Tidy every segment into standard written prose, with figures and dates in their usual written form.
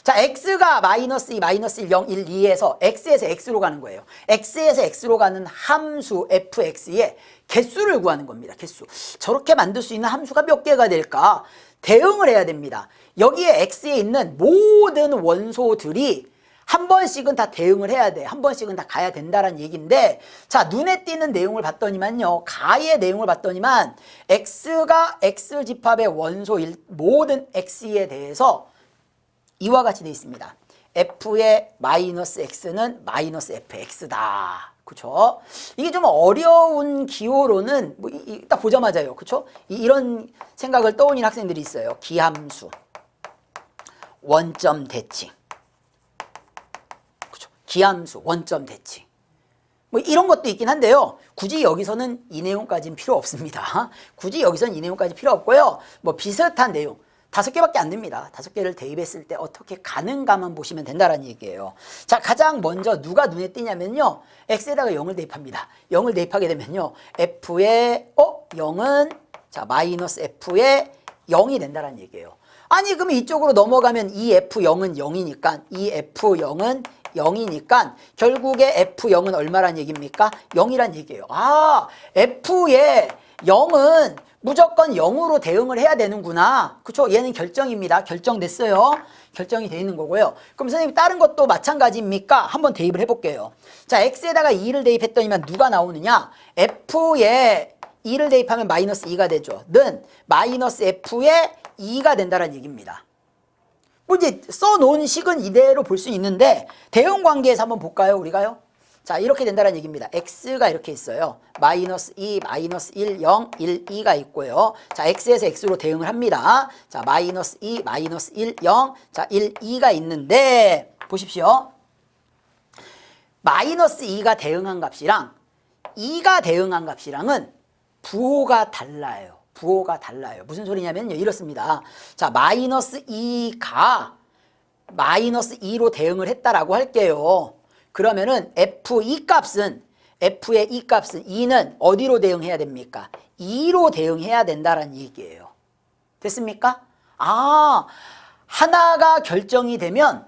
자, x가 마이너스 2, 마이너스 1, 0, 1, 2에서 x에서 x로 가는 거예요. x에서 x로 가는 함수 fx의 개수를 구하는 겁니다. 개수. 저렇게 만들 수 있는 함수가 몇 개가 될까? 대응을 해야 됩니다. 여기에 x에 있는 모든 원소들이 한 번씩은 다 대응을 해야 돼. 한 번씩은 다 가야 된다는 얘기인데, 자, 눈에 띄는 내용을 봤더니만요, 가의 내용을 봤더니만 x가 x집합의 원소일 모든 x에 대해서 이와 같이 되어 있습니다. f의 마이너스 x는 마이너스 fx다. 그쵸? 이게 좀 어려운 기호로는 뭐 딱 보자마자요. 그쵸? 이런 생각을 떠올리는 학생들이 있어요. 기함수, 원점 대칭, 그쵸? 기함수, 원점 대칭. 뭐 이런 것도 있긴 한데요. 굳이 여기서는 이 내용까지는 필요 없습니다. 굳이 여기서는 이 내용까지 필요 없고요. 뭐 비슷한 내용. 5개밖에 안 됩니다. 5개를 대입했을 때 어떻게 가는가만 보시면 된다는 얘기예요. 자, 가장 먼저 누가 눈에 띄냐면요, x에다가 0을 대입합니다. 0을 대입하게 되면요, f의 0은 자 마이너스 f의 0이 된다는 얘기예요. 아니 그럼 이쪽으로 넘어가면 이 f0은 0이니까 이 f0은 0이니까 결국에 f0은 얼마란 얘기입니까? 0이란 얘기예요. 아, f의 0은 무조건 0으로 대응을 해야 되는구나. 그쵸? 얘는 결정입니다. 결정됐어요. 결정이 돼 있는 거고요. 그럼 선생님 다른 것도 마찬가지입니까? 한번 대입을 해볼게요. 자, x에다가 2를 대입했더니만 누가 나오느냐? f에 2를 대입하면 마이너스 2가 되죠. 는 마이너스 f에 2가 된다는 얘기입니다. 뭐 이제 써놓은 식은 이대로 볼 수 있는데 대응 관계에서 한번 볼까요? 우리가요? 자, 이렇게 된다는 얘기입니다. x가 이렇게 있어요. 마이너스 2, 마이너스 1, 0, 1, 2가 있고요. 자, x에서 x로 대응을 합니다. 자, 마이너스 2, 마이너스 1, 0, 자, 1, 2가 있는데 보십시오. 마이너스 2가 대응한 값이랑 2가 대응한 값이랑은 부호가 달라요. 부호가 달라요. 무슨 소리냐면요, 이렇습니다. 자, 마이너스 2가 마이너스 2로 대응을 했다라고 할게요. 그러면은 f2 값은 f의 2 값은 2는 어디로 대응해야 됩니까? 2로 대응해야 된다는 얘기예요. 됐습니까? 아, 하나가 결정이 되면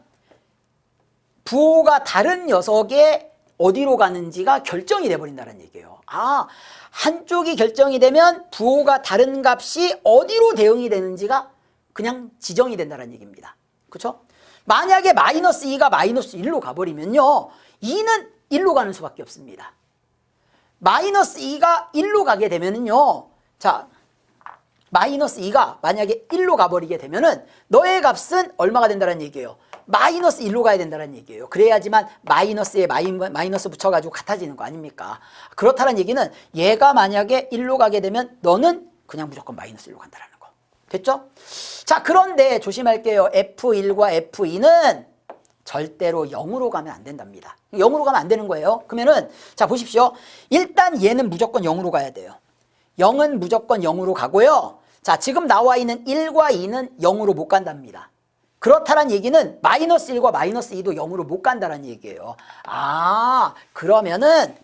부호가 다른 녀석에 어디로 가는지가 결정이 돼버린다는 얘기예요. 아, 한쪽이 결정이 되면 부호가 다른 값이 어디로 대응이 되는지가 그냥 지정이 된다는 얘기입니다. 그렇죠? 만약에 마이너스 2가 마이너스 1로 가버리면요, 2는 1로 가는 수밖에 없습니다. 마이너스 2가 1로 가게 되면은요, 자, 마이너스 2가 만약에 1로 가버리게 되면은 너의 값은 얼마가 된다는 얘기예요? 마이너스 1로 가야 된다는 얘기예요. 그래야지만 마이너스에 마이너스 붙여가지고 같아지는 거 아닙니까? 그렇다는 얘기는 얘가 만약에 1로 가게 되면 너는 그냥 무조건 마이너스 1로 간다는 거. 됐죠? 자, 그런데 조심할게요. F1과 F2는 절대로 0으로 가면 안 된답니다. 0으로 가면 안 되는 거예요. 그러면은 자, 보십시오. 일단 얘는 무조건 0으로 가야 돼요. 0은 무조건 0으로 가고요. 자, 지금 나와 있는 1과 2는 0으로 못 간답니다. 그렇다는 얘기는 마이너스 1과 마이너스 2도 0으로 못 간다는 얘기예요. 아, 그러면은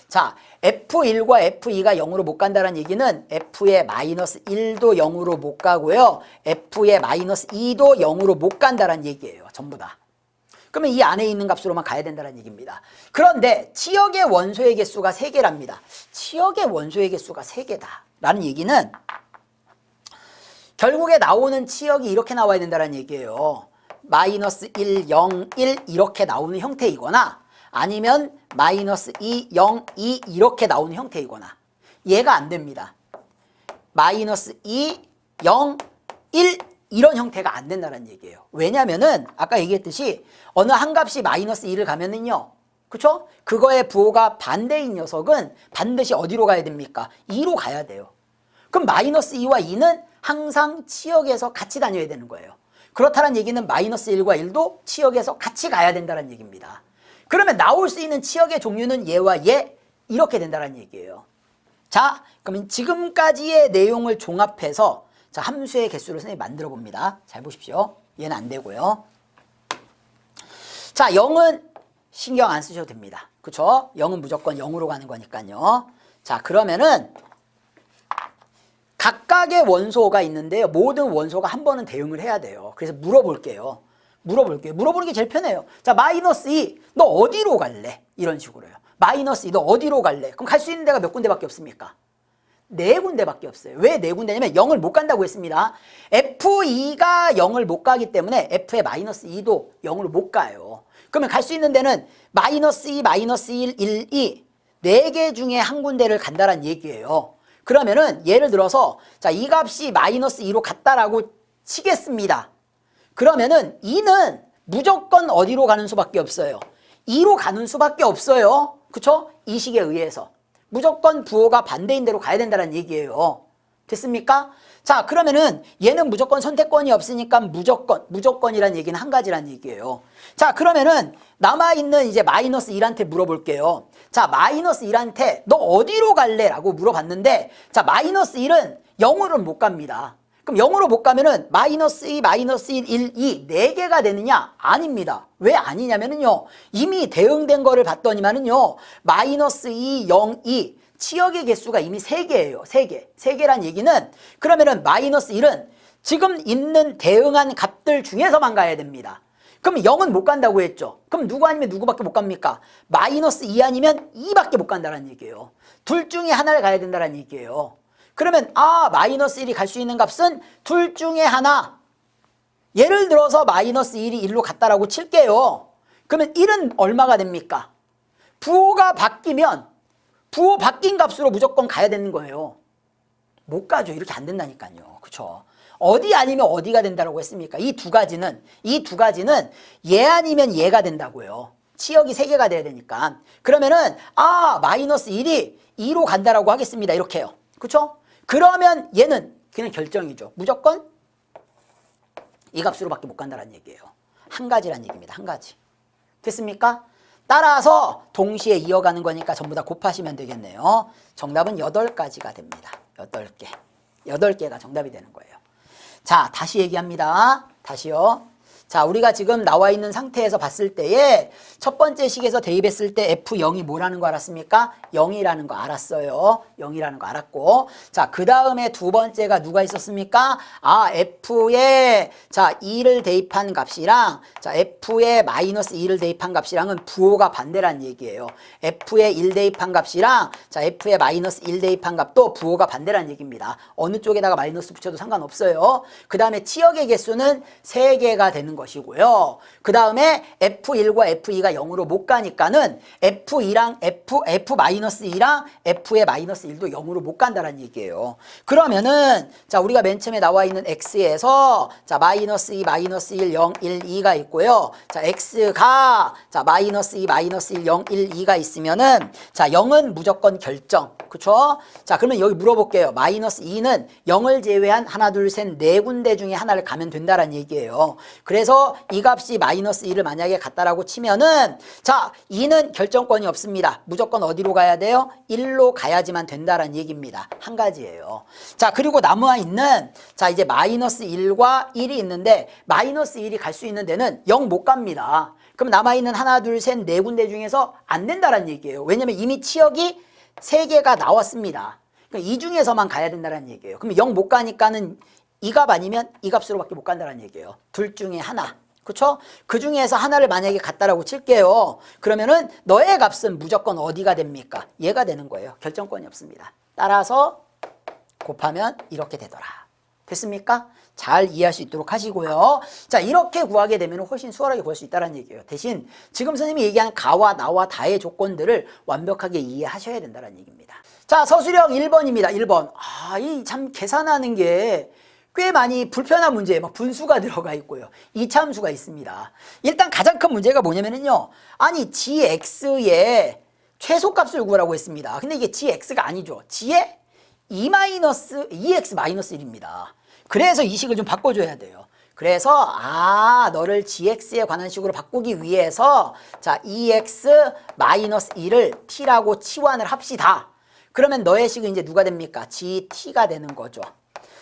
자, F1과 F2가 0으로 못 간다는 얘기는 F의 마이너스 1도 0으로 못 가고요. F의 마이너스 2도 0으로 못 간다는 얘기예요. 전부 다. 그러면 이 안에 있는 값으로만 가야 된다는 얘기입니다. 그런데 치역의 원소의 개수가 3개랍니다. 치역의 원소의 개수가 3개다. 라는 얘기는 결국에 나오는 치역이 이렇게 나와야 된다는 얘기예요. 마이너스 1, 0, 1 이렇게 나오는 형태이거나 아니면 마이너스 2, 0, 2 이렇게 나오는 형태이거나 얘가 안 됩니다. 마이너스 2, 0, 1 이런 형태가 안 된다는 얘기예요. 왜냐면은 아까 얘기했듯이 어느 한 값이 마이너스 2를 가면은요, 그쵸? 그거의 부호가 반대인 녀석은 반드시 어디로 가야 됩니까? 2로 가야 돼요. 그럼 마이너스 2와 2는 항상 치역에서 같이 다녀야 되는 거예요. 그렇다는 얘기는 마이너스 1과 1도 치역에서 같이 가야 된다는 얘기입니다. 그러면 나올 수 있는 치역의 종류는 얘와 얘 이렇게 된다는 얘기예요. 자, 그러면 지금까지의 내용을 종합해서 자, 함수의 개수를 선생님이 만들어 봅니다. 잘 보십시오. 얘는 안 되고요. 자, 0은 신경 안 쓰셔도 됩니다. 그쵸? 0은 무조건 0으로 가는 거니까요. 자, 그러면은 각각의 원소가 있는데요. 모든 원소가 한 번은 대응을 해야 돼요. 그래서 물어볼게요. 물어볼게요. 물어보는 게 제일 편해요. 자, 마이너스 2, 너 어디로 갈래? 이런 식으로요. 마이너스 2, 너 어디로 갈래? 그럼 갈 수 있는 데가 몇 군데밖에 없습니까? 네 군데밖에 없어요. 왜 네 군데냐면 0을 못 간다고 했습니다. F2가 0을 못 가기 때문에 F의 마이너스 2도 0으로 못 가요. 그러면 갈 수 있는 데는 마이너스 2, 마이너스 1, 1, 2 네 개 중에 한 군데를 간다는 얘기예요. 그러면은 예를 들어서 자, 이 값이 마이너스 2로 갔다라고 치겠습니다. 그러면은 2는 무조건 어디로 가는 수밖에 없어요? 2로 가는 수밖에 없어요. 그쵸? 이 식에 의해서 무조건 부호가 반대인 대로 가야 된다는 얘기예요. 됐습니까? 자, 그러면은 얘는 무조건 선택권이 없으니까 무조건이란 얘기는 한 가지란 얘기예요. 자, 그러면은 남아있는 이제 마이너스 1한테 물어볼게요. 자, 마이너스 1한테 너 어디로 갈래? 라고 물어봤는데 자, 마이너스 1은 0으로는 못 갑니다. 그럼 0으로 못 가면은 마이너스 2, 마이너스 1, 1, 2 4개가 되느냐? 아닙니다. 왜 아니냐면은요. 이미 대응된 거를 봤더니만은요. 마이너스 2, 0, 2 치역의 개수가 이미 3개예요. 3개. 3개란 얘기는 그러면은 마이너스 1은 지금 있는 대응한 값들 중에서만 가야 됩니다. 그럼 0은 못 간다고 했죠. 그럼 누구 아니면 누구밖에 못 갑니까? 마이너스 2 아니면 2밖에 못 간다는 얘기예요. 둘 중에 하나를 가야 된다는 얘기예요. 그러면 마이너스 1이 갈 수 있는 값은 둘 중에 하나. 예를 들어서 마이너스 1이 1로 갔다라고 칠게요. 그러면 1은 얼마가 됩니까? 부호가 바뀌면 부호 바뀐 값으로 무조건 가야 되는 거예요. 못 가죠. 이렇게 안 된다니까요. 그쵸? 어디 아니면 어디가 된다고 했습니까? 이 두 가지는 얘 아니면 얘가 된다고요. 치역이 3개가 돼야 되니까. 그러면은 마이너스 1이 2로 간다라고 하겠습니다. 이렇게 해요. 그쵸? 그러면 얘는 그냥 결정이죠. 무조건 이 값으로밖에 못 간다는 얘기예요. 한 가지란 얘기입니다. 한 가지. 됐습니까? 따라서 동시에 이어가는 거니까 전부 다 곱하시면 되겠네요. 정답은 8가지가 됩니다. 8개. 8개가 정답이 되는 거예요. 자, 다시 얘기합니다. 다시요. 자, 우리가 지금 나와 있는 상태에서 봤을 때에 첫 번째 식에서 대입했을 때 F0이 뭐라는 거 알았습니까? 0이라는 거 알았어요. 0이라는 거 알았고. 자, 그 다음에 두 번째가 누가 있었습니까? F에 2를 대입한 값이랑 F에 마이너스 2를 대입한 값이랑은 부호가 반대란 얘기예요. F에 1 대입한 값이랑 F에 마이너스 1 대입한 값도 부호가 반대란 얘기입니다. 어느 쪽에다가 마이너스 붙여도 상관없어요. 그 다음에 치역의 개수는 3개가 되는 것이고요. 그 다음에 F1과 F2가 0으로 못 가니까는 F2랑 F-2랑 F의 마이너스 1도 0으로 못 간다는 얘기예요. 그러면은 우리가 맨 처음에 나와 있는 X에서 마이너스 2, 마이너스 1, 0, 1, 2가 있고요. X가 마이너스 2, 마이너스 1, 0, 1, 2가 있으면은 0은 무조건 결정. 그쵸? 자, 그러면 여기 물어볼게요. 마이너스 2는 0을 제외한 하나, 둘, 셋, 네 군데 중에 하나를 가면 된다는 얘기예요. 그래서 이 값이 마이너스 2를 만약에 갖다라고 치면은 2는 결정권이 없습니다. 무조건 어디로 가야 돼요? 1로 가야지만 된다는 얘기입니다. 한 가지예요. 자, 그리고 남아있는 이제 마이너스 1과 1이 있는데 마이너스 1이 갈 수 있는 데는 0 못 갑니다. 그럼 남아있는 하나, 둘, 셋, 네 군데 중에서 안 된다는 얘기예요. 왜냐면 이미 치역이 3개가 나왔습니다. 그러니까 이 중에서만 가야 된다는 얘기예요. 그럼 0 못 가니까는 이 값 아니면 이 값으로밖에 못 간다는 얘기예요. 둘 중에 하나. 그쵸? 그 중에서 하나를 만약에 갖다라고 칠게요. 그러면은 너의 값은 무조건 어디가 됩니까? 얘가 되는 거예요. 결정권이 없습니다. 따라서 곱하면 이렇게 되더라. 됐습니까? 잘 이해할 수 있도록 하시고요. 자, 이렇게 구하게 되면 훨씬 수월하게 구할 수 있다는 얘기예요. 대신 지금 선생님이 얘기한 가와 나와 다의 조건들을 완벽하게 이해하셔야 된다는 얘기입니다. 자, 서술형 1번입니다. 1번. 이 참 계산하는 게 꽤 많이 불편한 문제에 막 분수가 들어가 있고요. 이차함수가 있습니다. 일단 가장 큰 문제가 뭐냐면요. 아니, gx의 최소값을 구하라고 했습니다. 근데 이게 gx가 아니죠. g의 2x-1입니다. 그래서 이 식을 좀 바꿔줘야 돼요. 그래서 너를 gx에 관한 식으로 바꾸기 위해서 2x-1을 t라고 치환을 합시다. 그러면 너의 식은 이제 누가 됩니까? gt가 되는 거죠.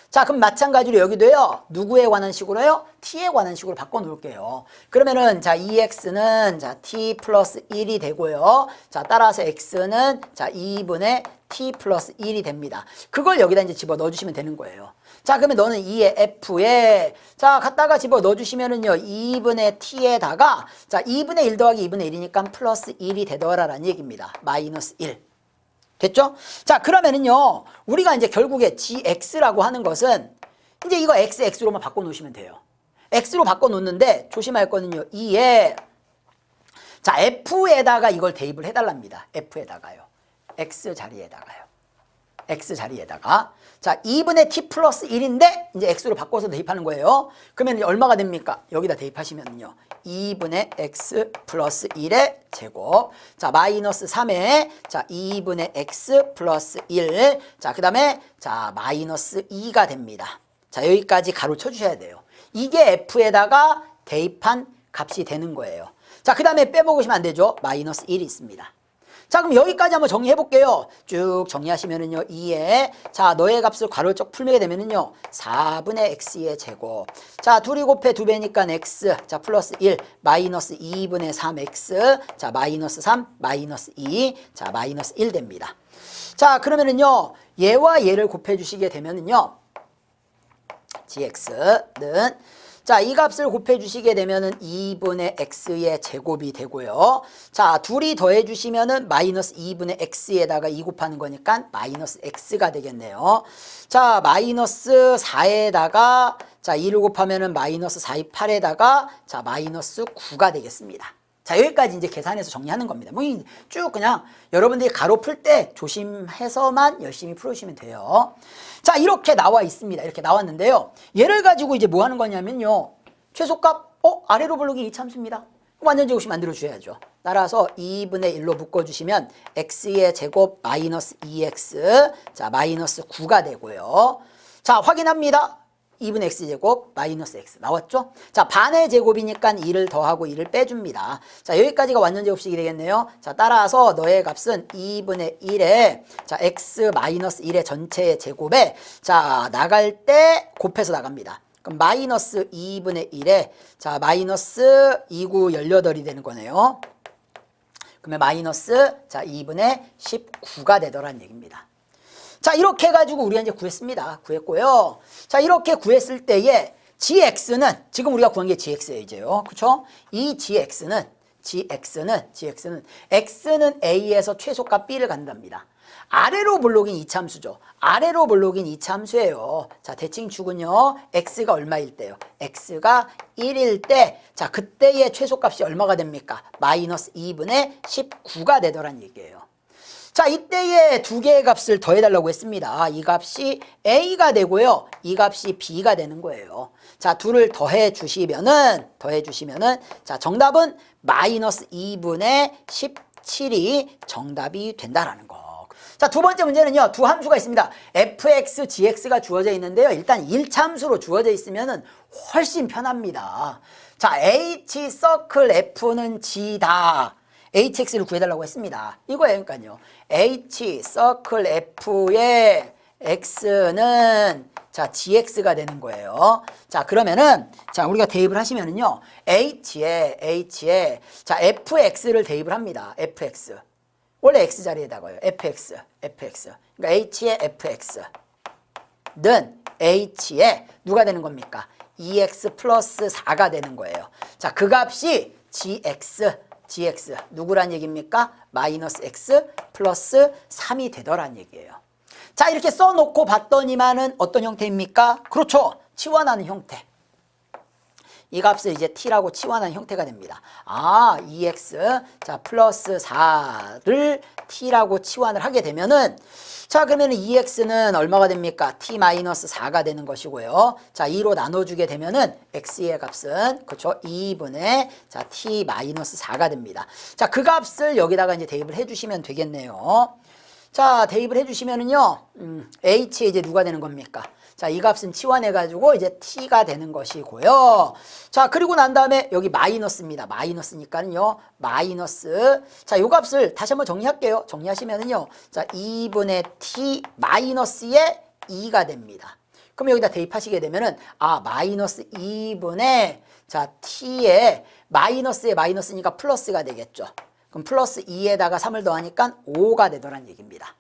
자, 그럼 마찬가지로 여기도요. 누구에 관한 식으로요? t에 관한 식으로 바꿔 놓을게요. 그러면은 2x는 t 플러스 1이 되고요. 따라서 x는 2분의 t 플러스 1이 됩니다. 그걸 여기다 이제 집어 넣어 주시면 되는 거예요. 자, 그러면 너는 2의 F에 자, 갖다가 집어 넣어주시면은요 2분의 T에다가 자, 2분의 1 더하기 2분의 1이니까 플러스 1이 되더라라는 얘기입니다. 마이너스 1. 됐죠? 자, 그러면은요 우리가 이제 결국에 gx라고 하는 것은 이제 이거 x로만 바꿔놓으시면 돼요. x로 바꿔놓는데 조심할 거는요 2에 자, f에다가 이걸 대입을 해달랍니다. f에다가요. x 자리에다가요. x 자리에다가 자 2분의 t 플러스 1인데 이제 x로 바꿔서 대입하는 거예요. 그러면 얼마가 됩니까? 여기다 대입하시면요 2분의 x 플러스 1의 제곱 자 마이너스 3에 자 2분의 x 플러스 1 자 그 다음에 자 마이너스 2가 됩니다. 자 여기까지 가로 쳐주셔야 돼요. 이게 f에다가 대입한 값이 되는 거예요. 자 그 다음에 빼먹으시면 안 되죠. 마이너스 1이 있습니다. 자 그럼 여기까지 한번 정리해 볼게요. 쭉 정리하시면은요 2에 자 너의 값을 괄호적 풀게 되면은요 4분의 x의 제곱 자 둘이 곱해 2배니까 x 자 플러스 1 마이너스 2분의 3x 자 마이너스 3 마이너스 2 자 마이너스 1 됩니다. 자 그러면은요 얘와 얘를 곱해 주시게 되면은요 gx는 자, 이 값을 곱해 주시게 되면은 2분의 x의 제곱이 되고요. 자, 둘이 더해 주시면은 마이너스 2분의 x에다가 2 곱하는 거니까 마이너스 x가 되겠네요. 자, 마이너스 4에다가 자, 2를 곱하면은 마이너스 4, 2, 8에다가 자, 마이너스 9가 되겠습니다. 자, 여기까지 이제 계산해서 정리하는 겁니다. 뭐 쭉 그냥 여러분들이 가로 풀 때 조심해서만 열심히 풀으시면 돼요. 자, 이렇게 나와 있습니다. 이렇게 나왔는데요. 얘를 가지고 이제 뭐 하는 거냐면요. 최소값, 아래로 부르기 이참수입니다. 완전 제곱식 만들어 주셔야죠. 따라서 2분의 1로 묶어주시면 x의 제곱 마이너스 2x, 자, 마이너스 9가 되고요. 자, 확인합니다. 2분의 x제곱 마이너스 x 나왔죠? 자, 반의 제곱이니까 2를 더하고 2를 빼줍니다. 자, 여기까지가 완전 제곱식이 되겠네요. 자, 따라서 너의 값은 2분의 1에 자, x 마이너스 1의 전체의 제곱에 자, 나갈 때 곱해서 나갑니다. 그럼 마이너스 2분의 1에 자, 마이너스 2구 18이 되는 거네요. 그러면 마이너스 자, 2분의 19가 되더라는 얘기입니다. 자, 이렇게 해가지고 우리가 이제 구했습니다. 구했고요. 자, 이렇게 구했을 때에 gx는 지금 우리가 구한 게 gx예요, 이제요. 그쵸? 이 gx는 x는 a에서 최소값 b를 갖는답니다. 아래로 볼록인 이참수죠. 아래로 볼록인 이참수예요. 자, 대칭축은요. x가 얼마일 때요? x가 1일 때, 자, 그때의 최소값이 얼마가 됩니까? 마이너스 2분의 19가 되더란 얘기예요. 자, 이때에 두 개의 값을 더해달라고 했습니다. 이 값이 a가 되고요. 이 값이 b가 되는 거예요. 자, 둘을 더해주시면은, 자, 정답은 마이너스 2분의 17이 정답이 된다라는 거. 자, 두 번째 문제는요. 두 함수가 있습니다. fx, gx가 주어져 있는데요. 일단 1차함수로 주어져 있으면은 훨씬 편합니다. 자, h 서클 f는 g다. hx를 구해달라고 했습니다. 이거예요. 그러니까요. h 서클 f의 x는 자 gx가 되는 거예요. 자 그러면은 자 우리가 대입을 하시면은요. h에 자 fx를 대입을 합니다. fx 원래 x 자리에다가요. fx 그러니까 h의 fx는 h에 누가 되는 겁니까? 2x 플러스 4가 되는 거예요. 자 그 값이 gx 누구란 얘기입니까? 마이너스 x 플러스 3이 되더란 얘기예요. 자 이렇게 써놓고 봤더니만은 어떤 형태입니까? 그렇죠. 치환하는 형태. 이 값을 이제 t라고 치환하는 형태가 됩니다. 아 2x 자 플러스 4를 t라고 치환을 하게 되면은 자 그러면 2x는 얼마가 됩니까? t 마이너스 4가 되는 것이고요. 자 2로 나눠주게 되면은 x의 값은 그렇죠 2분의 자 t 마이너스 4가 됩니다. 자 그 값을 여기다가 이제 대입을 해주시면 되겠네요. 자 대입을 해주시면은요 h에 이제 누가 되는 겁니까? 자, 이 값은 치환해가지고 이제 t가 되는 것이고요. 자, 그리고 난 다음에 여기 마이너스입니다. 마이너스니까는요. 마이너스. 자, 요 값을 다시 한번 정리할게요. 정리하시면은요. 자, 2분의 t 마이너스의 2가 됩니다. 그럼 여기다 대입하시게 되면은 아, 마이너스 2분의 자, t에 마이너스에 마이너스니까 플러스가 되겠죠. 그럼 플러스 2에다가 3을 더하니까 5가 되더란 얘기입니다.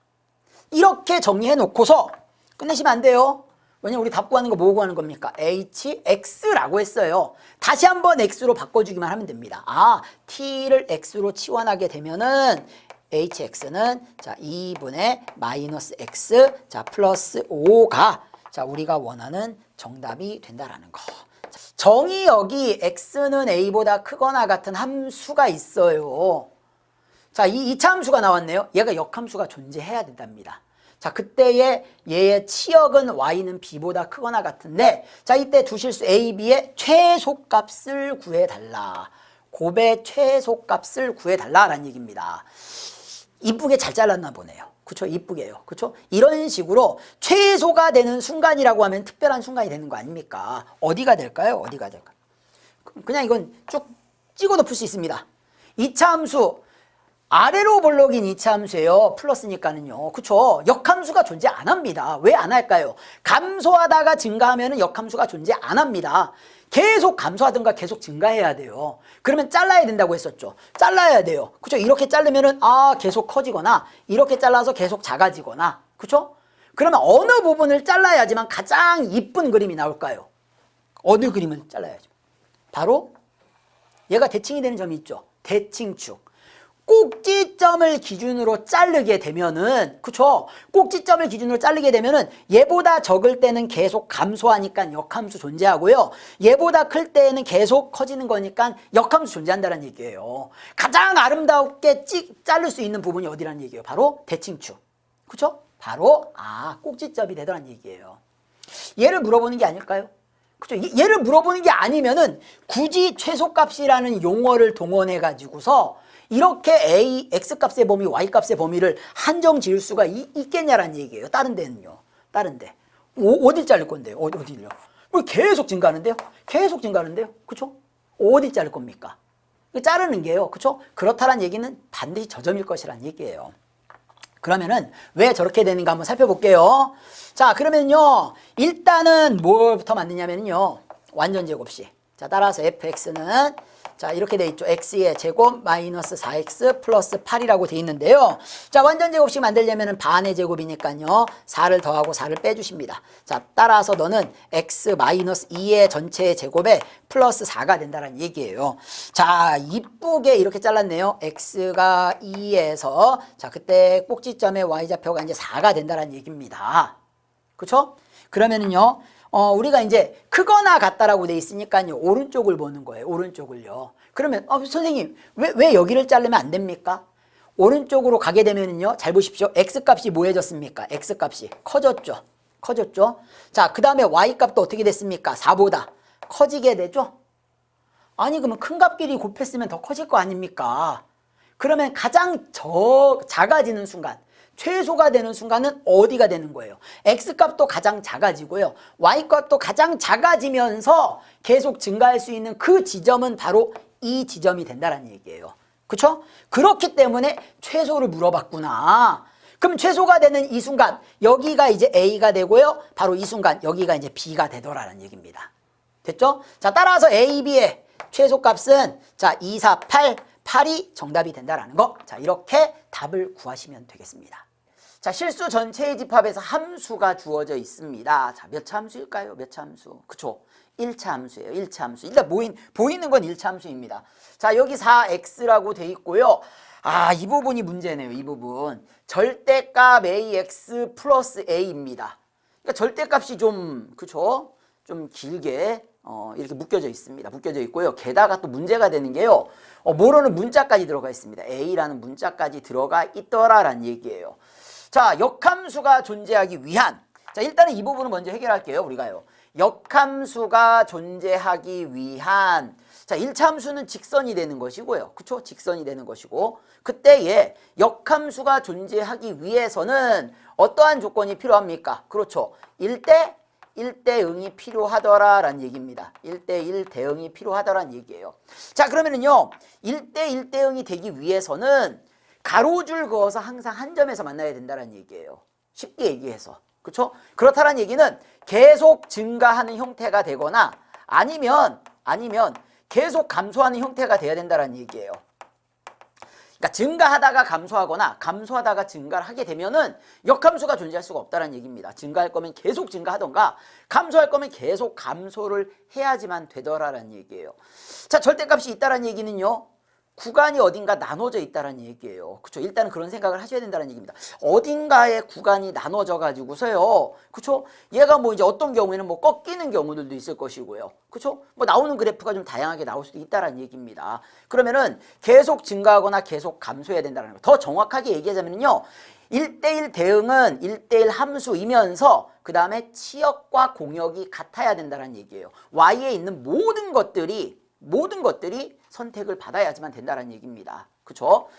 이렇게 정리해 놓고서 끝내시면 안 돼요. 왜냐면 우리 답 구하는 거 뭐 구하는 겁니까? hx라고 했어요. 다시 한번 x로 바꿔주기만 하면 됩니다. 아, t를 x로 치환하게 되면은 hx는 자 2분의 마이너스 x 자 플러스 5가 자 우리가 원하는 정답이 된다라는 거. 정의 여기 x는 a보다 크거나 같은 함수가 있어요. 자, 이 이차함수가 나왔네요. 얘가 역함수가 존재해야 된답니다. 자, 그때의 얘의 치역은 y는 b보다 크거나 같은데 자, 이때 두 실수 a, b의 최소값을 구해달라. 곱의 최소값을 구해달라라는 얘기입니다. 이쁘게 잘 잘랐나 보네요. 그쵸? 이쁘게요. 그쵸? 이런 식으로 최소가 되는 순간이라고 하면 특별한 순간이 되는 거 아닙니까? 어디가 될까요? 어디가 될까요? 그냥 이건 쭉 찍어도 풀 수 있습니다. 이차함수 아래로 볼록인 이차함수예요. 플러스니까는요. 그쵸? 역함수가 존재 안 합니다. 왜 안 할까요? 감소하다가 증가하면 역함수가 존재 안 합니다. 계속 감소하든가 계속 증가해야 돼요. 그러면 잘라야 된다고 했었죠. 잘라야 돼요. 그쵸? 이렇게 자르면은 계속 커지거나 이렇게 잘라서 계속 작아지거나 그쵸? 그러면 어느 부분을 잘라야지만 가장 이쁜 그림이 나올까요? 어느 그림을 잘라야죠? 바로 얘가 대칭이 되는 점이 있죠. 대칭축. 꼭지점을 기준으로 자르게 되면은 그쵸? 꼭지점을 기준으로 자르게 되면은 얘보다 적을 때는 계속 감소하니까 역함수 존재하고요. 얘보다 클 때는 계속 커지는 거니까 역함수 존재한다는 얘기예요. 가장 아름답게 자를 수 있는 부분이 어디라는 얘기예요? 바로 대칭축. 그쵸? 바로 꼭지점이 되더란 얘기예요. 얘를 물어보는 게 아닐까요? 그쵸? 얘를 물어보는 게 아니면은 굳이 최소값이라는 용어를 동원해 가지고서 이렇게 a, x값의 범위, y값의 범위를 한정 지을 수가 있겠냐라는 얘기예요. 다른 데는요. 다른 데. 어딜 자를 건데요? 어딜요? 뭐 계속 증가하는데요? 계속 증가하는데요? 그쵸? 어디 자를 겁니까? 자르는 게요. 그쵸? 그렇다란 얘기는 반드시 저점일 것이라는 얘기예요. 그러면은 왜 저렇게 되는가 한번 살펴볼게요. 자, 그러면요. 일단은 뭐부터 만드냐면요. 완전 제곱식. 자, 따라서 fx는 자 이렇게 돼 있죠. x의 제곱 마이너스 4x 플러스 8이라고 돼 있는데요. 자 완전 제곱식 만들려면 반의 제곱이니까요. 4를 더하고 4를 빼주십니다. 자 따라서 너는 x 마이너스 2의 전체의 제곱에 플러스 4가 된다는 얘기예요. 자 이쁘게 이렇게 잘랐네요. x가 2에서 자 그때 꼭지점의 y좌표가 이제 4가 된다는 얘기입니다. 그렇죠? 그러면은요. 우리가 이제 크거나 같다라고 돼 있으니까요. 오른쪽을 보는 거예요. 오른쪽을요. 그러면 선생님 왜 여기를 자르면 안 됩니까? 오른쪽으로 가게 되면은요. 잘 보십시오. x값이 뭐해졌습니까? x값이 커졌죠. 커졌죠. 자, 그 다음에 y값도 어떻게 됐습니까? 4보다 커지게 되죠. 아니 그러면 큰 값끼리 곱했으면 더 커질 거 아닙니까? 그러면 가장 작아지는 순간 최소가 되는 순간은 어디가 되는 거예요? x값도 가장 작아지고요. y값도 가장 작아지면서 계속 증가할 수 있는 그 지점은 바로 이 지점이 된다는 얘기예요. 그렇죠? 그렇기 때문에 최소를 물어봤구나. 그럼 최소가 되는 이 순간 여기가 이제 a가 되고요. 바로 이 순간 여기가 이제 b가 되더라는 얘기입니다. 됐죠? 자 따라서 a, b의 최소값은 자 2, 4, 8 8이 정답이 된다라는 거. 자, 이렇게 답을 구하시면 되겠습니다. 자, 실수 전체의 집합에서 함수가 주어져 있습니다. 자, 몇 차 함수일까요? 몇 차 함수? 그쵸? 1차 함수예요. 1차 함수. 일단 보이는 건 1차 함수입니다. 자, 여기 4x라고 돼 있고요. 이 부분이 문제네요. 이 부분. 절대값 ax 플러스 a입니다. 그러니까 절대값이 그쵸? 좀 길게 이렇게 묶여져 있습니다. 묶여져 있고요. 게다가 또 문제가 되는 게요. 모르는 문자까지 들어가 있습니다. a라는 문자까지 들어가 있더라라는 얘기예요. 자, 역함수가 존재하기 위한 자, 일단은 이 부분을 먼저 해결할게요. 우리가요. 역함수가 존재하기 위한 자, 1차 함수는 직선이 되는 것이고요. 그쵸? 직선이 되는 것이고 그때에 역함수가 존재하기 위해서는 어떠한 조건이 필요합니까? 그렇죠. 1대1대응이 필요하더라라는 얘기입니다. 1대1 대응이 필요하더라는 얘기예요. 자, 그러면은요. 1대1 대응이 되기 위해서는 가로줄 그어서 항상 한 점에서 만나야 된다는 얘기예요. 쉽게 얘기해서. 그렇죠? 그렇다는 얘기는 계속 증가하는 형태가 되거나 아니면 계속 감소하는 형태가 돼야 된다는 얘기예요. 그러니까 증가하다가 감소하거나 감소하다가 증가를 하게 되면은 역함수가 존재할 수가 없다는 얘기입니다. 증가할 거면 계속 증가하던가 감소할 거면 계속 감소를 해야지만 되더라라는 얘기예요. 자, 절대값이 있다는 얘기는요. 구간이 어딘가 나눠져 있다는 얘기예요. 그렇죠? 일단은 그런 생각을 하셔야 된다는 얘기입니다. 어딘가에 구간이 나눠져 가지고서요. 그렇죠? 얘가 뭐 이제 어떤 경우에는 뭐 꺾이는 경우들도 있을 것이고요. 그렇죠? 뭐 나오는 그래프가 좀 다양하게 나올 수도 있다는 얘기입니다. 그러면은 계속 증가하거나 계속 감소해야 된다는 거. 더 정확하게 얘기하자면요. 1대1 대응은 1대1 함수이면서 그 다음에 치역과 공역이 같아야 된다는 얘기예요. Y에 있는 모든 것들이 선택을 받아야지만 된다는 얘기입니다. 그쵸?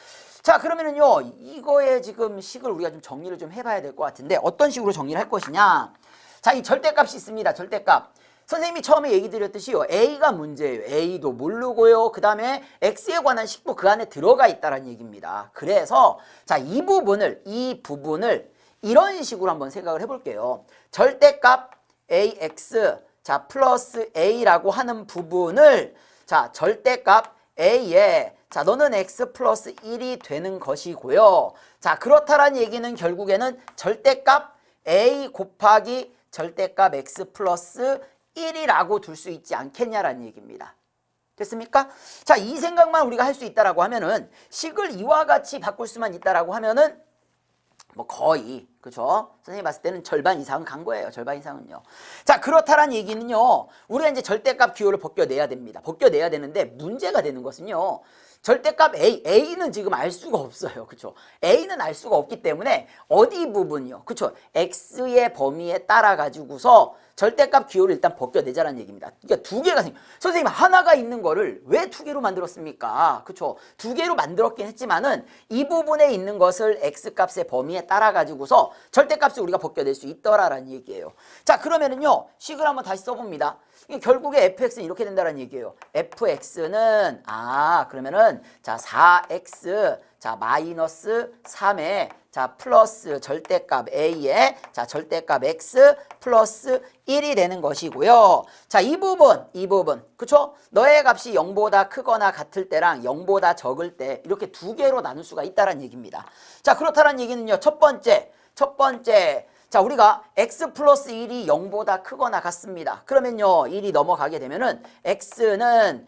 자, 그러면은요, 이거에 지금 식을 우리가 좀 정리를 좀 해봐야 될 것 같은데, 어떤 식으로 정리를 할 것이냐? 자, 이 절대값이 있습니다. 절대값. 선생님이 처음에 얘기 드렸듯이요, A가 문제예요. A도 모르고요. 그 다음에 X에 관한 식도 그 안에 들어가 있다는 얘기입니다. 그래서, 자, 이 부분을 이런 식으로 한번 생각을 해볼게요. 절대값 AX, 자, 플러스 A라고 하는 부분을 자, 절대값 A에 자, 너는 X 플러스 1이 되는 것이고요. 자, 그렇다라는 얘기는 결국에는 절대값 A 곱하기 절대값 X 플러스 1이라고 둘 수 있지 않겠냐라는 얘기입니다. 됐습니까? 자, 이 생각만 우리가 할 수 있다라고 하면은 식을 이와 같이 바꿀 수만 있다라고 하면은 뭐 거의 그죠? 선생님이 봤을 때는 절반 이상은 간 거예요. 절반 이상은요. 자, 그렇다란 얘기는요. 우리가 이제 절대값 기호를 벗겨내야 됩니다. 벗겨내야 되는데 문제가 되는 것은요. 절대값 A는 지금 알 수가 없어요. 그쵸? A는 알 수가 없기 때문에 어디 부분이요? 그쵸? X의 범위에 따라 가지고서 절대값 기호를 일단 벗겨내자는 얘기입니다. 그러니까 두 개가 선생님 하나가 있는 거를 왜 두 개로 만들었습니까? 그쵸? 두 개로 만들었긴 했지만은 이 부분에 있는 것을 X값의 범위에 따라 가지고서 절대값을 우리가 벗겨낼 수 있더라라는 얘기예요. 자, 그러면은요. 식을 한번 다시 써봅니다. 결국에 fx는 이렇게 된다는 얘기예요. fx는 그러면은 자 4x 자 마이너스 3에 자 플러스 절대값 a에 자 절대값 x 플러스 1이 되는 것이고요. 자, 이 부분 그쵸? 너의 값이 0보다 크거나 같을 때랑 0보다 적을 때 이렇게 두 개로 나눌 수가 있다는 얘기입니다. 자, 그렇다는 얘기는요. 첫 번째 자, 우리가 x 플러스 1이 0보다 크거나 같습니다. 그러면요 1이 넘어가게 되면은 x는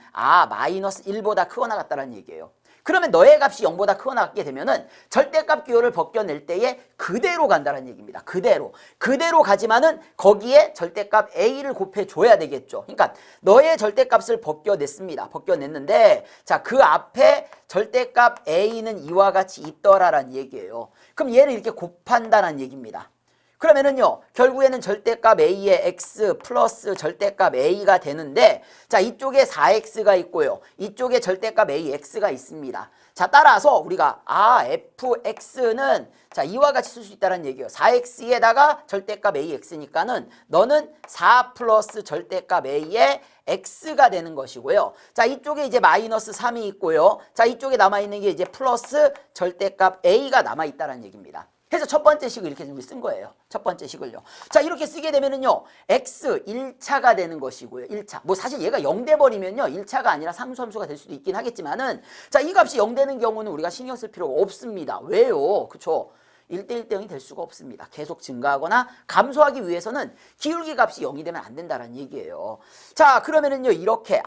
마이너스 1보다 크거나 같다는 얘기예요. 그러면 너의 값이 0보다 크거나 같게 되면은 절대값 기호를 벗겨낼 때에 그대로 간다는 얘기입니다. 그대로 가지만은 거기에 절대값 a를 곱해줘야 되겠죠. 그러니까 너의 절대값을 벗겨냈습니다. 벗겨냈는데 자, 그 앞에 절대값 a는 이와 같이 있더라라는 얘기예요. 그럼 얘를 이렇게 곱한다는 얘기입니다. 그러면은요, 결국에는 절대값 a의 x 플러스 절대값 a가 되는데, 자, 이쪽에 4x가 있고요. 이쪽에 절대값 ax가 있습니다. 자, 따라서 우리가, fx는, 자, 이와 같이 쓸 수 있다는 얘기예요. 4x에다가 절대값 ax니까는 너는 4 플러스 절대값 a의 x가 되는 것이고요. 자, 이쪽에 이제 마이너스 3이 있고요. 자, 이쪽에 남아있는 게 이제 플러스 절대값 a가 남아있다는 얘기입니다. 그래서 첫 번째 식을 이렇게 우리 쓴 거예요. 첫 번째 식을요. 자, 이렇게 쓰게 되면은요, x 1차가 되는 것이고요. 1차. 뭐 사실 얘가 0 돼버리면요, 1차가 아니라 상수함수가 될 수도 있긴 하겠지만은, 자, 이 값이 0 되는 경우는 우리가 신경 쓸 필요가 없습니다. 왜요? 그쵸? 1대1 대응이 될 수가 없습니다. 계속 증가하거나 감소하기 위해서는 기울기 값이 0이 되면 안 된다는 얘기예요. 자, 그러면은요, 이렇게,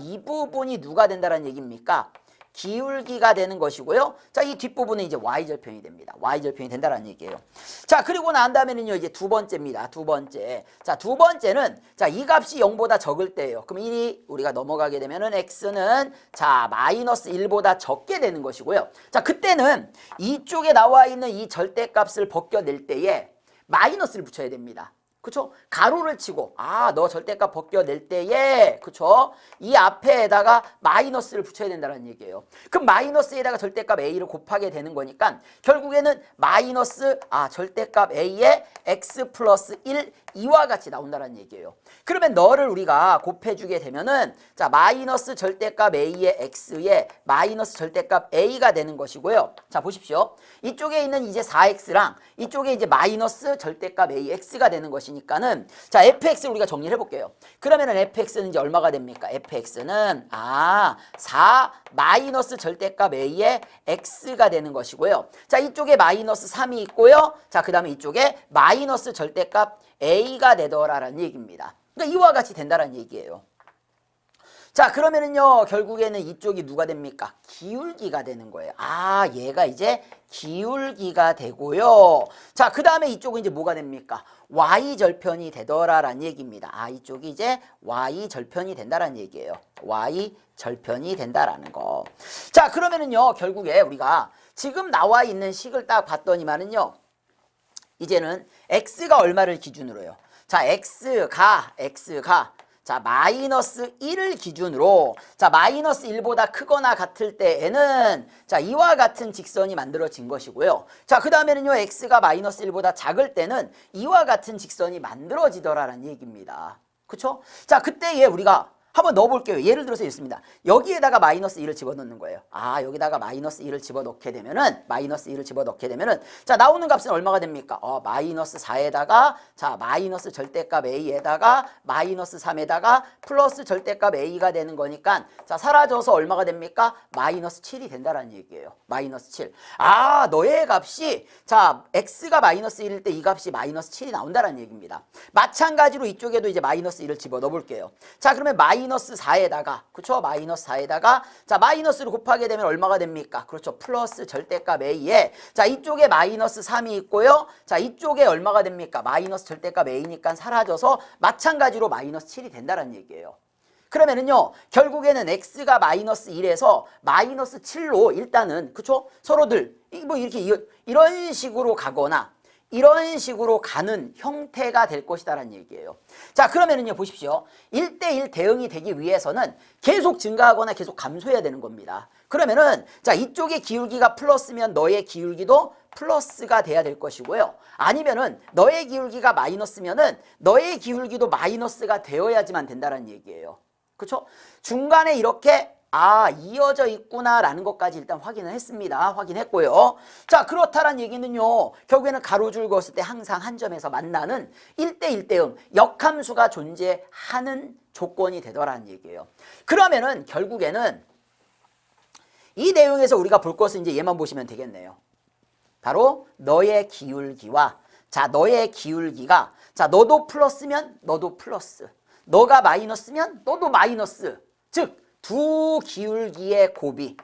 이 부분이 누가 된다는 얘기입니까? 기울기가 되는 것이고요. 자, 이 뒷부분은 이제 y절편이 됩니다. y절편이 된다는 얘기예요. 자, 그리고 난 다음에는요, 이제 두 번째입니다. 두 번째. 자, 두 번째는, 자, 이 값이 0보다 적을 때예요. 그럼 1이 우리가 넘어가게 되면은 x는, 자, 마이너스 1보다 적게 되는 것이고요. 자, 그때는 이쪽에 나와 있는 이 절대값을 벗겨낼 때에 마이너스를 붙여야 됩니다. 그쵸? 가로를 치고 너 절대값 벗겨낼 때에 그쵸? 이 앞에다가 마이너스를 붙여야 된다는 얘기예요. 그럼 마이너스에다가 절대값 a를 곱하게 되는 거니까 결국에는 마이너스 절대값 a에 x 플러스 1 이와 같이 나온다는 얘기예요. 그러면 너를 우리가 곱해주게 되면은 자 마이너스 절대값 a의 x에 마이너스 절대값 a가 되는 것이고요. 자 보십시오. 이쪽에 있는 이제 4x랑 이쪽에 이제 마이너스 절대값 ax가 되는 것이니 있으니까는 자, fx를 우리가 정리를 해볼게요. 그러면은 fx는 이제 얼마가 됩니까? fx는 4 마이너스 절대값 a의 x가 되는 것이고요. 자, 이쪽에 마이너스 3이 있고요. 자, 그 다음에 이쪽에 마이너스 절대값 a가 되더라라는 얘기입니다. 그러니까 이와 같이 된다라는 얘기예요. 자, 그러면은요, 결국에는 이쪽이 누가 됩니까? 기울기가 되는 거예요. 얘가 이제 기울기가 되고요. 자, 그 다음에 이쪽은 이제 뭐가 됩니까? y절편이 되더라라는 얘기입니다. 이쪽이 이제 y절편이 된다라는 얘기예요. y절편이 된다라는 거. 자, 그러면은요, 결국에 우리가 지금 나와 있는 식을 딱 봤더니만은요, 이제는 x가 얼마를 기준으로요? 자, x가 자, 마이너스 1을 기준으로 자, 마이너스 1보다 크거나 같을 때에는 자, 이와 같은 직선이 만들어진 것이고요. 자, 그 다음에는요, x가 마이너스 1보다 작을 때는 이와 같은 직선이 만들어지더라라는 얘기입니다. 그쵸? 자, 그때에 우리가 한번 넣어볼게요. 예를 들어서 있습니다. 여기에다가 마이너스 1을 집어넣는 거예요. 여기다가 마이너스 1을 집어넣게 되면은 자, 나오는 값은 얼마가 됩니까? 마이너스 4에다가 자, 마이너스 절대값 a에다가 마이너스 3에다가 플러스 절대값 a가 되는 거니까 자, 사라져서 얼마가 됩니까? 마이너스 7이 된다라는 얘기예요. 마이너스 7. 너의 값이 자, x가 마이너스 1일 때 이 값이 마이너스 7이 나온다라는 얘기입니다. 마찬가지로 이쪽에도 이제 마이너스 1을 집어넣어 볼게요. 자, 그러면 마이너스 4에다가 그렇죠? 마이너스 4에다가 자, 마이너스를 곱하게 되면 얼마가 됩니까? 그렇죠? 플러스 절대값 a에 자, 이쪽에 마이너스 3이 있고요. 자, 이쪽에 얼마가 됩니까? 마이너스 절대값 a니까 사라져서 마찬가지로 마이너스 7이 된다는 얘기예요. 그러면은요, 결국에는 x가 마이너스 1에서 마이너스 7로 일단은 그렇죠? 서로들 뭐 이렇게 이런 식으로 가거나 이런 식으로 가는 형태가 될 것이다라는 얘기예요. 자, 그러면은요, 보십시오. 1대1 대응이 되기 위해서는 계속 증가하거나 계속 감소해야 되는 겁니다. 그러면은 자, 이쪽의 기울기가 플러스면 너의 기울기도 플러스가 돼야 될 것이고요. 아니면은 너의 기울기가 마이너스면은 너의 기울기도 마이너스가 되어야지만 된다는 얘기예요. 그렇죠? 중간에 이렇게 이어져 있구나라는 것까지 일단 확인을 했습니다. 확인했고요. 자, 그렇다란 얘기는요, 결국에는 가로줄 그었을 때 항상 한 점에서 만나는 1대1 대응, 역함수가 존재하는 조건이 되더라는 얘기예요. 그러면은 결국에는 이 내용에서 우리가 볼 것은 이제 얘만 보시면 되겠네요. 바로 너의 기울기와 자, 너의 기울기가 자, 너도 플러스면 너도 플러스, 너가 마이너스면 너도 마이너스, 즉 두 기울기의 곱이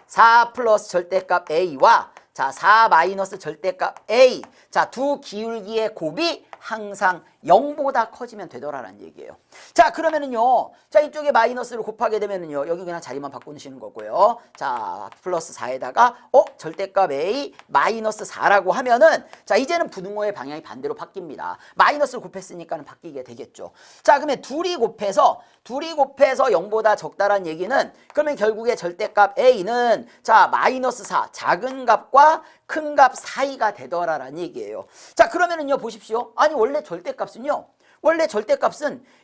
4 플러스 절대값 a와 자, 4 마이너스 절대값 a 자, 두 기울기의 곱이 항상 0보다 커지면 되더라라는 얘기예요. 자, 그러면은요, 자, 이쪽에 마이너스를 곱하게 되면은요, 여기 그냥 자리만 바꾸시는 거고요. 자, 플러스 4에다가 절대값 a 마이너스 4라고 하면은 자, 이제는 분모의 방향이 반대로 바뀝니다. 마이너스를 곱했으니까는 바뀌게 되겠죠. 자, 그러면 둘이 곱해서 0보다 적다란 얘기는 그러면 결국에 절대값 a는 자, 마이너스 4 작은 값과 큰 값 사이가 되더라라는 얘기예요. 자, 그러면은요, 보십시오. 아니, 원래 절대값은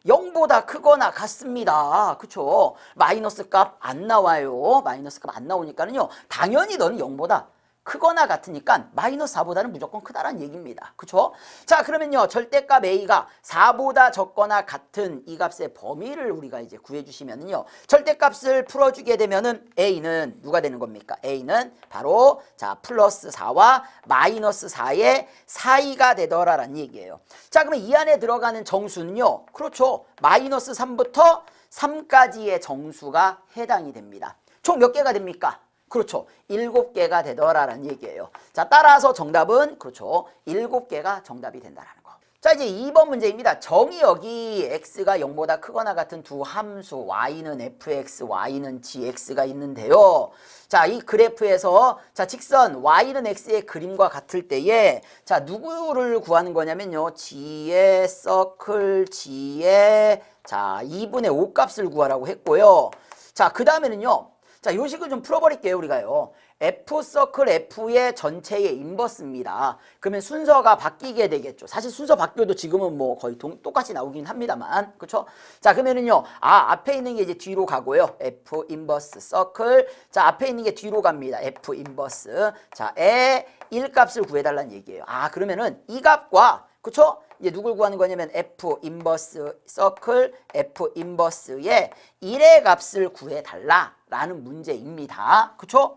0보다 크거나 같습니다. 그쵸? 마이너스 값 안 나와요. 마이너스 값 안 나오니까는요, 당연히 너는 0보다 크거나 같으니까 마이너스 4보다는 무조건 크다라는 얘기입니다. 그쵸? 자, 그러면요, 절대값 a가 4보다 적거나 같은 이 값의 범위를 우리가 이제 구해주시면은요, 절대값을 풀어주게 되면은 a는 누가 되는 겁니까? a는 바로 자, 플러스 4와 마이너스 4의 사이가 되더라라는 얘기예요. 자, 그러면 이 안에 들어가는 정수는요, 그렇죠? 마이너스 3부터 3까지의 정수가 해당이 됩니다. 총 몇 개가 됩니까? 그렇죠. 7개가 되더라라는 얘기예요. 자, 따라서 정답은 그렇죠. 7개가 정답이 된다라는 거. 자, 이제 2번 문제입니다. 정의역이 x가 0보다 크거나 같은 두 함수 y는 fx, y는 gx가 있는데요. 자, 이 그래프에서 자, 직선 y는 x의 그림과 같을 때에 자, 누구를 구하는 거냐면요. g의 서클 g의 자, 2분의 5 값을 구하라고 했고요. 자, 그 다음에는요. 자, 요 식을 좀 풀어버릴게요, 우리가요. F 서클 F의 전체의 인버스입니다. 그러면 순서가 바뀌게 되겠죠. 사실 순서 바뀌어도 지금은 뭐 거의 똑같이 나오긴 합니다만. 그쵸? 자, 그러면은요. 앞에 있는 게 이제 뒤로 가고요. F 인버스 서클. 자, 앞에 있는 게 뒤로 갑니다. F 인버스. 자, 의 1값을 구해달라는 얘기예요. 그러면은 이 값과, 그쵸? 이제 누굴 구하는 거냐면 F 인버스 서클 F 인버스의 1의 값을 구해달라 라는 문제입니다. 그쵸?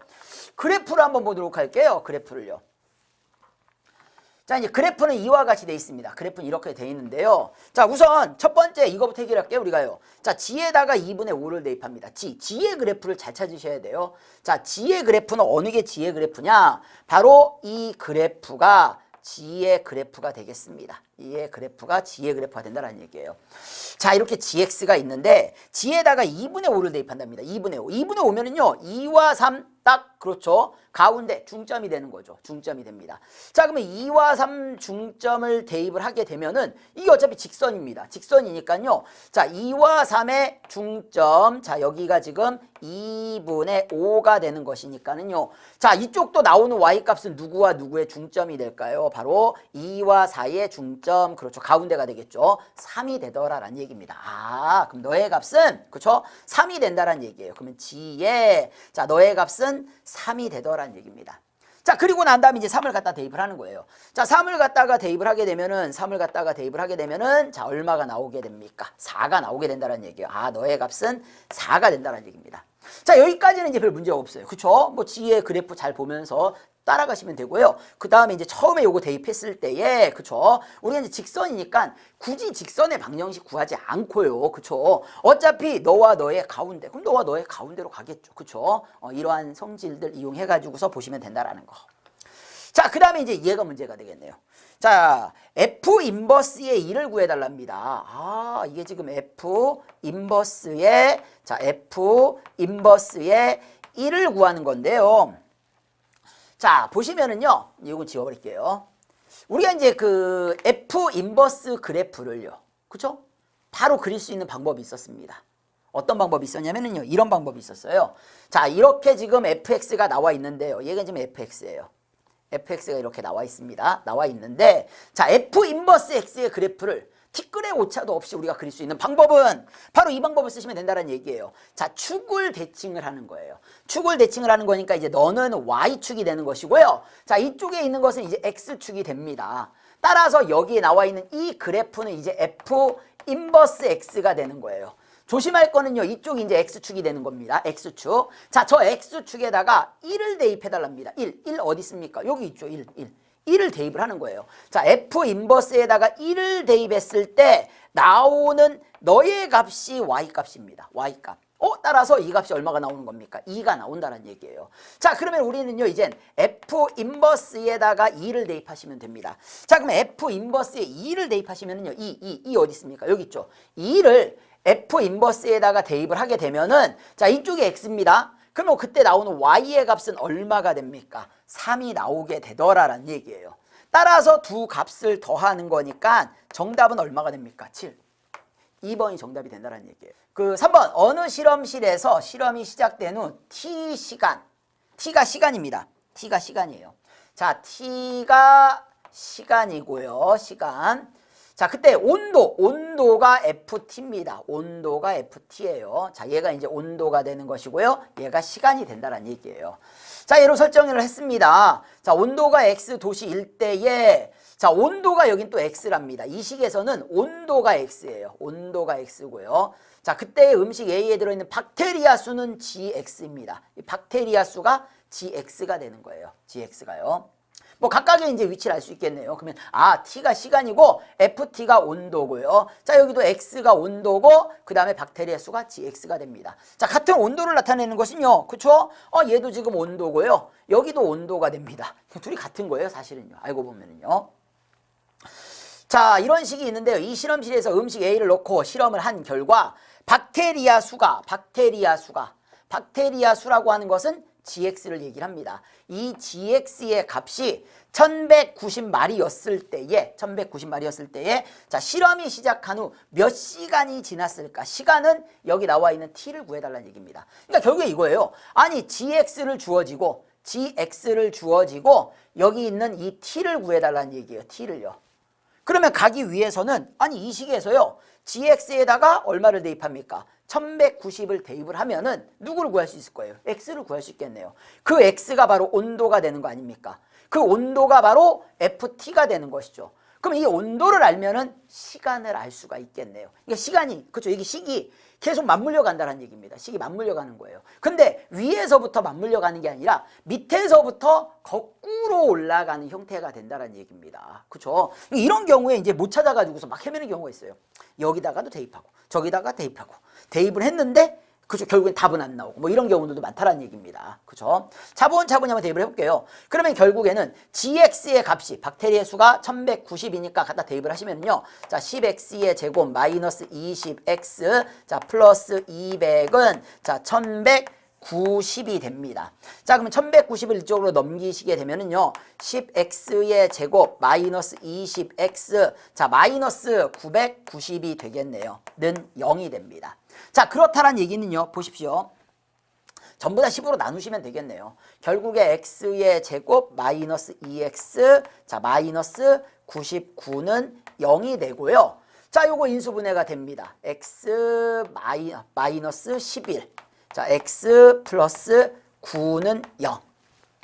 그래프를 한번 보도록 할게요. 그래프를요. 자, 이제 그래프는 이와 같이 되어 있습니다. 그래프는 이렇게 되어 있는데요. 자, 우선 첫 번째 이거부터 해결할게요. 우리가요. 자, G에다가 2분의 5를 대입합니다. G의 그래프를 잘 찾으셔야 돼요. 자, G의 그래프는 어느 게 G의 그래프냐? 바로 이 그래프가 G의 그래프가 되겠습니다. 이의 그래프가 G의 그래프가 된다는 얘기예요. 자, 이렇게 GX가 있는데 G에다가 2분의 5를 대입한답니다. 2분의 5. 2분의 5면은요. 2와 3 딱 그렇죠. 가운데 중점이 되는 거죠. 중점이 됩니다. 자, 그러면 2와 3 중점을 대입을 하게 되면은 이게 어차피 직선입니다. 직선이니까요. 자, 2와 3의 중점. 자, 여기가 지금 2분의 5가 되는 것이니까는요. 자, 이쪽도 나오는 y값은 누구와 누구의 중점이 될까요? 바로 2와 4의 중점. 그렇죠. 가운데가 되겠죠. 3이 되더라라는 얘기입니다. 아, 그럼 너의 값은 그렇죠? 3이 된다라는 얘기예요. 그러면 G의 자, 너의 값은 3이 되더라는 얘기입니다. 자, 그리고 난 다음에 이제 3을 갖다 대입을 하는 거예요. 자, 3을 갖다가 대입을 하게 되면은 자, 얼마가 나오게 됩니까? 4가 나오게 된다는 얘기예요. 아, 너의 값은 4가 된다는 얘기입니다. 자, 여기까지는 이제 별 문제가 없어요. 그쵸? 뭐 G의 그래프 잘 보면서 따라가시면 되고요. 그 다음에 이제 처음에 요거 대입했을 때에, 그쵸? 우리가 이제 직선이니까 굳이 직선의 방정식 구하지 않고요. 그쵸? 어차피 너와 너의 가운데, 그럼 너와 너의 가운데로 가겠죠. 그쵸? 이러한 성질들 이용해가지고서 보시면 된다라는 거. 자, 그 다음에 이제 얘가 문제가 되겠네요. 자, F 인버스의 2를 구해달랍니다. 아, 이게 지금 F 인버스의 1을 구하는 건데요. 자, 보시면은요, 이거 지워버릴게요. 우리가 이제 그 F 인버스 그래프를요, 그쵸? 바로 그릴 수 있는 방법이 있었습니다. 어떤 방법이 있었냐면은요, 이런 방법이 있었어요. 자, 이렇게 지금 fx가 나와 있는데요. 얘가 지금 fx예요. fx가 이렇게 나와 있습니다. 나와 있는데, 자, f 인버스 x의 그래프를 티끌의 오차도 없이 우리가 그릴 수 있는 방법은 바로 이 방법을 쓰시면 된다는 얘기예요. 자, 축을 대칭을 하는 거예요. 축을 대칭을 하는 거니까 이제 너는 y축이 되는 것이고요. 자, 이쪽에 있는 것은 이제 x축이 됩니다. 따라서 여기에 나와 있는 이 그래프는 이제 f 인버스 x가 되는 거예요. 조심할 거는요, 이쪽이 이제 x축이 되는 겁니다. x축. 자, 저 x축에다가 1을 대입해달랍니다. 1 어디 있습니까? 여기 있죠. 1. 1을 대입을 하는 거예요. 자, F 인버스에다가 1을 대입했을 때 나오는 너의 값이 y 값입니다. y 값. 따라서 이 값이 얼마가 나오는 겁니까? 2가 나온다는 얘기예요. 자, 그러면 우리는요, 이젠 F 인버스에다가 2를 대입하시면 됩니다. 자, 그러면 F 인버스에 2를 대입하시면은요, 2 어디 있습니까? 여기 있죠. 2를 F 인버스에다가 대입을 하게 되면은, 자, 이쪽이 x입니다. 그러면 그때 나오는 y의 값은 얼마가 됩니까? 3이 나오게 되더라라는 얘기예요. 따라서 두 값을 더하는 거니까 정답은 얼마가 됩니까? 7. 2번이 정답이 된다는 얘기예요. 그 3번, 어느 실험실에서 실험이 시작된 후 t시간, t가 시간입니다. t가 시간이에요. 자, t가 시간이고요. 시간. 자, 그때 온도가 FT입니다. 온도가 FT예요. 자, 얘가 이제 온도가 되는 것이고요. 얘가 시간이 된다는 얘기예요. 자, 얘로 설정을 했습니다. 자, 온도가 X 도시일 때에, 자, 온도가 여긴 또 X랍니다. 이 식에서는 온도가 X예요. 온도가 X고요. 자, 그때 음식 A에 들어있는 박테리아 수는 GX입니다. 이 박테리아 수가 GX가 되는 거예요. GX가요. 뭐 각각의 이제 위치를 알 수 있겠네요. 그러면 t가 시간이고 ft가 온도고요. 자, 여기도 x가 온도고 그 다음에 박테리아 수가 gx가 됩니다. 자, 같은 온도를 나타내는 것은요, 그쵸? 얘도 지금 온도고요. 여기도 온도가 됩니다. 둘이 같은 거예요, 사실은요. 알고 보면은요. 자, 이런 식이 있는데요. 이 실험실에서 음식 A를 넣고 실험을 한 결과 박테리아 수라고 하는 것은 GX를 얘기를 합니다. 이 GX의 값이 1190마리였을 때에 자, 실험이 시작한 후 몇 시간이 지났을까? 시간은 여기 나와 있는 t를 구해달라는 얘기입니다. 그러니까 결국에 이거예요. 아니, GX를 주어지고 여기 있는 이 t를 구해달라는 얘기예요. t를요. 그러면 가기 위해서는 이 식에서요. GX에다가 얼마를 대입합니까? 1190을 대입을 하면은 누구를 구할 수 있을 거예요? X를 구할 수 있겠네요. 그 X가 바로 온도가 되는 거 아닙니까? 그 온도가 바로 FT가 되는 것이죠. 그럼 이 온도를 알면은 시간을 알 수가 있겠네요. 그러니까 시간이, 그렇죠. 이게 식이 계속 맞물려 간다는 얘기입니다. 식이 맞물려 가는 거예요. 근데 위에서부터 맞물려 가는 게 아니라 밑에서부터 거꾸로 올라가는 형태가 된다는 얘기입니다. 그렇죠. 이런 경우에 이제 못 찾아가지고서 막 헤매는 경우가 있어요. 여기다가도 대입하고 저기다가 대입하고 대입을 했는데 그죠. 결국엔 답은 안 나오고 뭐 이런 경우들도 많다라는 얘기입니다. 그죠. 차분차분히 한번 대입을 해볼게요. 그러면 결국에는 gx의 값이 박테리아의 수가 1190이니까 갖다 대입을 하시면요. 자, 10x의 제곱 마이너스 20x 자 플러스 200은 자 1190이 됩니다. 자, 그러면 1190을 이쪽으로 넘기시게 되면은요. 10x의 제곱 마이너스 20x 자 마이너스 990이 되겠네요. 는 0이 됩니다. 자, 그렇다란 얘기는요. 보십시오. 전부 다 10으로 나누시면 되겠네요. 결국에 x의 제곱 마이너스 2x 자 마이너스 99는 0이 되고요. 자, 요거 인수분해가 됩니다. x 마이너스 11 자 x 플러스 9는 0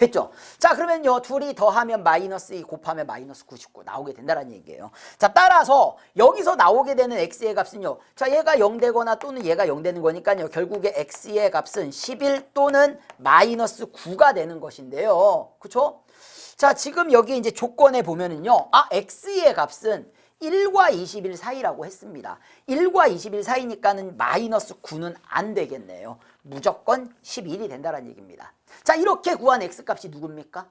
됐죠? 자, 그러면요 둘이 더하면 마이너스 2 곱하면 마이너스 99 나오게 된다는 얘기예요. 자, 따라서 여기서 나오게 되는 x의 값은요. 자, 얘가 0 되거나 또는 얘가 0 되는 거니까요. 결국에 x의 값은 11 또는 마이너스 9가 되는 것인데요. 그쵸? 자, 지금 여기 이제 조건에 보면은요. 아, x의 값은 1과 20일 사이라고 했습니다. 1과 20일 사이니까는 마이너스 9는 안 되겠네요. 무조건 11이 된다는 얘기입니다. 자, 이렇게 구한 x값이 누굽니까?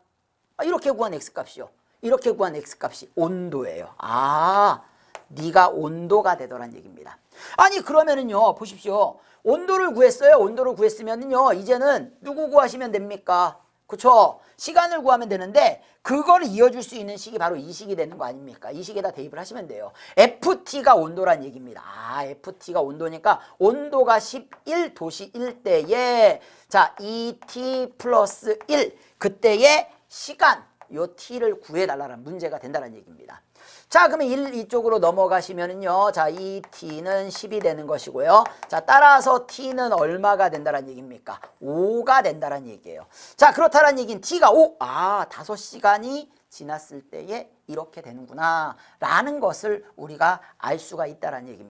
이렇게 구한 x값이요. 이렇게 구한 x값이 온도예요. 아, 네가 온도가 되더란 얘기입니다. 아니, 그러면은요, 보십시오. 온도를 구했어요. 온도를 구했으면은요, 이제는 누구 구하시면 됩니까? 그쵸? 시간을 구하면 되는데 그걸 이어줄 수 있는 식이 바로 이 식이 되는 거 아닙니까? 이 식에다 대입을 하시면 돼요. FT가 온도란 얘기입니다. 아, FT가 온도니까 온도가 11도씨일 때에 자, ET 플러스 1 그때의 시간 요 T를 구해달라는 문제가 된다는 얘기입니다. 자, 그러면 1 이쪽으로 넘어가시면은요. 자, 이 T는 10이 되는 것이고요. 자, 따라서 T는 얼마가 된다는 얘기입니까? 5가 된다는 얘기예요. 자, 그렇다는 얘기는 T가 5. 아, 5시간이 지났을 때에 이렇게 되는구나. 라는 것을 우리가 알 수가 있다는 얘기입니다.